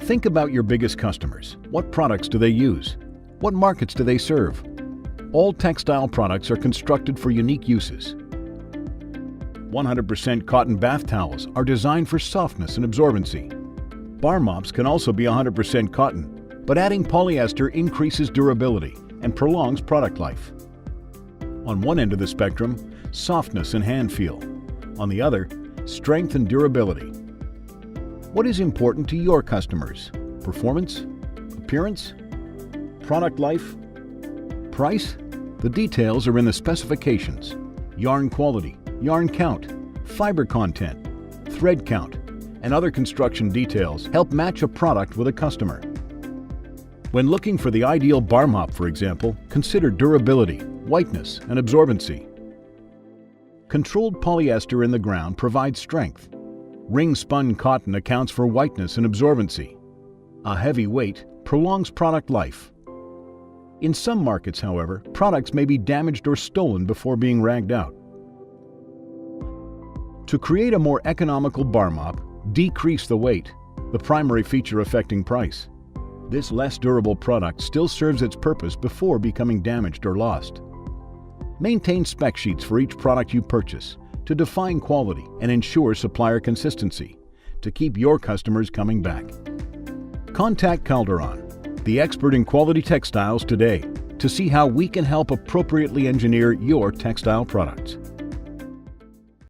Think about your biggest customers. What products do they use? What markets do they serve? All textile products are constructed for unique uses. 100% cotton bath towels are designed for softness and absorbency. Bar mops can also be 100% cotton, but adding polyester increases durability and prolongs product life. On one end of the spectrum, softness and hand feel. On the other, strength and durability. What is important to your customers? Performance? Appearance? Product life? Price? The details are in the specifications. Yarn quality, yarn count, fiber content, thread count, and other construction details help match a product with a customer. When looking for the ideal bar mop, for example, consider durability, whiteness, and absorbency. Controlled polyester in the ground provides strength. Ring-spun cotton accounts for whiteness and absorbency. A heavy weight prolongs product life. In some markets, however, products may be damaged or stolen before being ragged out. To create a more economical bar mop, decrease the weight, the primary feature affecting price. This less durable product still serves its purpose before becoming damaged or lost. Maintain spec sheets for each product you purchase to define quality and ensure supplier consistency to keep your customers coming back. Contact Calderon, the expert in quality textiles, today to see how we can help appropriately engineer your textile products.